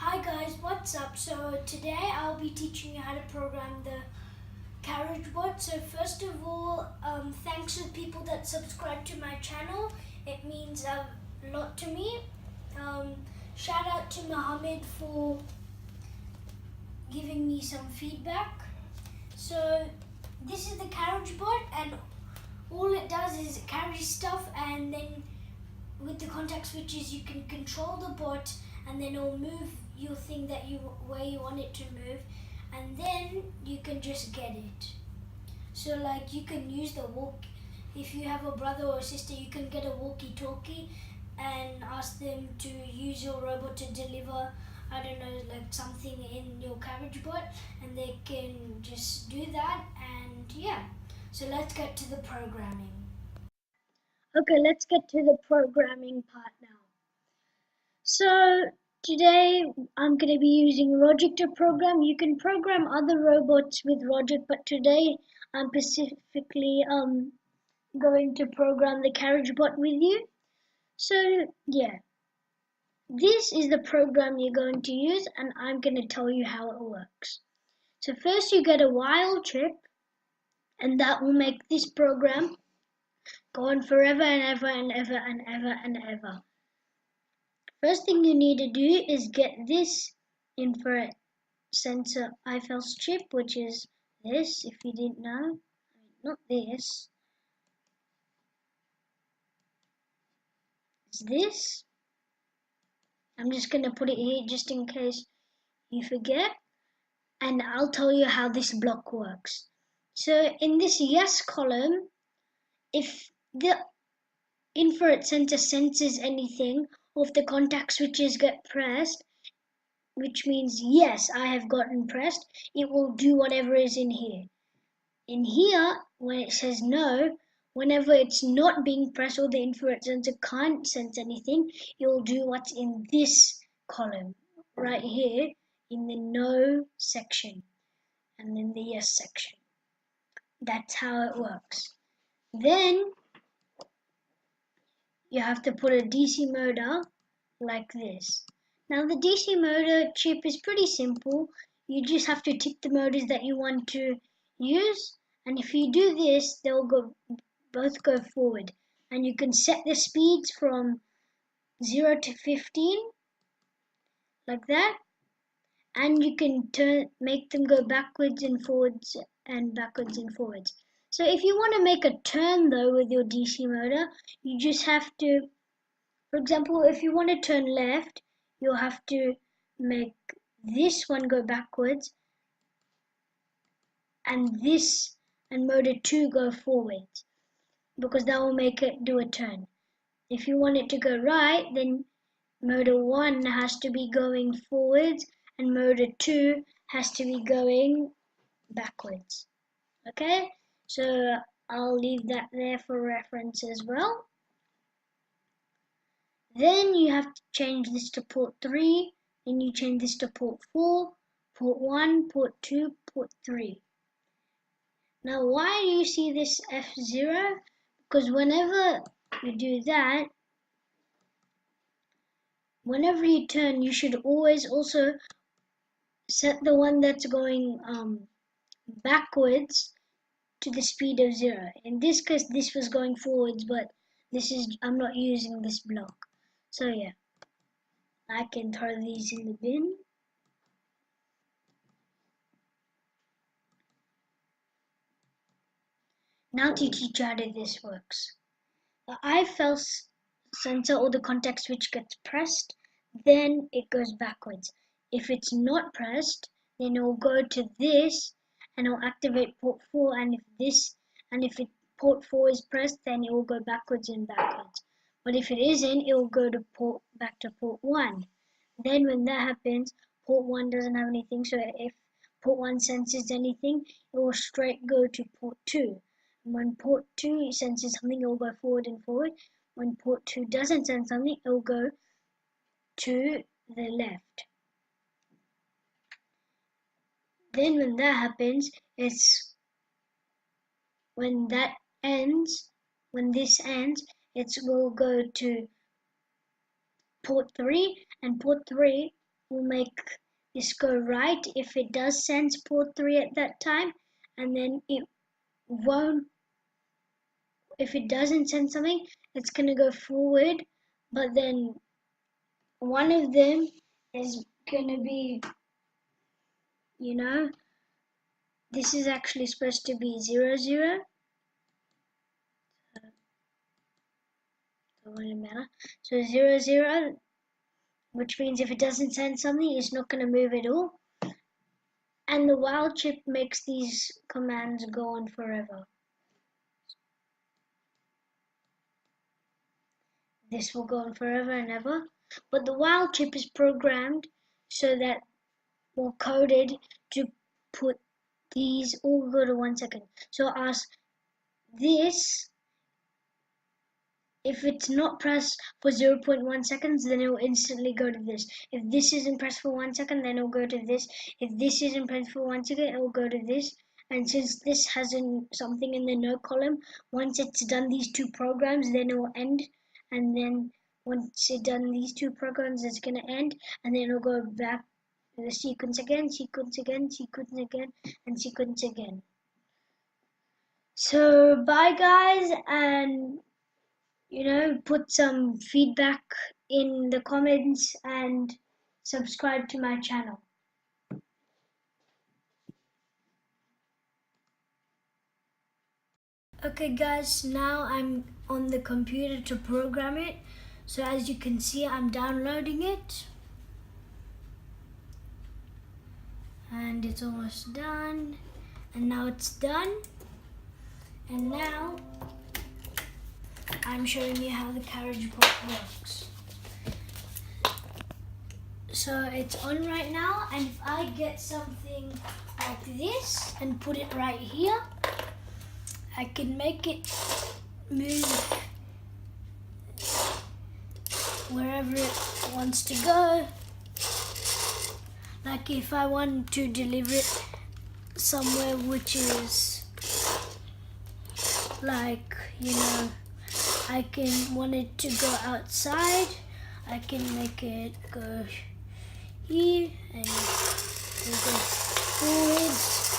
Hi guys, what's up? So today I'll be teaching you how to program the Carriage Bot. So first of all, thanks to people that subscribe to my channel. It means a lot to me. Shout out to Mohammed for giving me some feedback. So this is the Carriage Bot, and all it does is it carries stuff, and then with the contact switches you can control the bot, and then it'll move your thing where you want it to move, and then you can just get it. So like you can use the if you have a brother or a sister, you can get a walkie-talkie and ask them to use your robot to deliver, I don't know, like something in your Carriage Bot, and they can just do that. And yeah, so let's get to the programming. Okay, let's get to the programming part now. So today I'm going to be using Logic to program. You can program other robots with Logic, but today I'm specifically going to program the Carriage Bot with you. So yeah, this is the program you're going to use, and I'm going to tell you how it works. So first you get a while chip, and that will make this program go on forever and ever and ever and ever and ever. First thing you need to do is get this infrared sensor IFL's chip, which is this, if you didn't know. Not this. It's this. I'm just going to put it here just in case you forget. And I'll tell you how this block works. So in this yes column, if the infrared sensor senses anything, or if the contact switches get pressed, which means yes, I have gotten pressed, it will do whatever is in here. In here, when it says no, whenever it's not being pressed or the infrared sensor can't sense anything, it will do what's in this column right here in the no section and in the yes section. That's how it works. Then you have to put a DC motor like this. Now the DC motor chip is pretty simple. You just have to tick the motors that you want to use, and if you do this, they'll both go forward, and you can set the speeds from 0 to 15 like that, and you can make them go backwards and forwards and backwards and forwards. So if you want to make a turn though with your DC motor, you just have to, for example, if you want to turn left, you'll have to make this one go backwards and this and motor 2 go forwards, because that will make it do a turn. If you want it to go right, then motor 1 has to be going forwards and motor 2 has to be going backwards. Okay, so I'll leave that there for reference as well. Then you have to change this to port 3, then you change this to port 4, port 1, port 2, port 3. Now why do you see this F0? Because whenever you do that, whenever you turn, you should always also set the one that's going backwards to the speed of 0. In this case, this was going forwards, but I'm not using this block. So yeah, I can throw these in the bin. Now to teach you how this works. The IFL sensor or the contact switch gets pressed, then it goes backwards. If it's not pressed, then it will go to this and it will activate port 4, and if port 4 is pressed, then it will go backwards and backwards. But if it isn't, it will go to back to port 1. Then when that happens, port 1 doesn't have anything, so if port 1 senses anything, it will straight go to port 2. When port 2 senses something, it will go forward and forward. When port 2 doesn't sense something, it will go to the left. Then when that happens, when this ends, it will go to port 3, and port 3 will make this go right if it does sense port 3 at that time, and then it won't. If it doesn't sense something, it's gonna go forward, but then one of them is gonna be, you know, this is actually supposed to be 0, 0. So it won't matter. So 0, 0, which means if it doesn't send something, it's not going to move at all. And the while chip makes these commands go on forever. This will go on forever and ever. But the while chip is programmed so that, or coded to put these all go to 1 second. So ask this. If it's not pressed for 0.1 seconds, then it will instantly go to this. If this isn't pressed for 1 second, then it will go to this. If this isn't pressed for 1 second, it will go to this. And since this has something in the no column, once it's done these two programs, then it will end. And then once it's done these two programs, it's going to end. And then it will go back to the sequence again, sequence again, sequence again, and sequence again. So bye guys, and put some feedback in the comments and subscribe to my channel. Okay guys, now I'm on the computer to program it. So as you can see, I'm downloading it. And it's almost done. And now it's done. And now I'm showing you how the Carriage Bot works. So it's on right now, and if I get something like this and put it right here, I can make it move wherever it wants to go. Like if I want to deliver it somewhere which is like, I can want it to go outside, I can make it go here and it go forwards.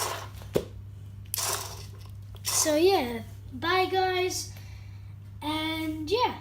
So yeah, bye guys, and yeah.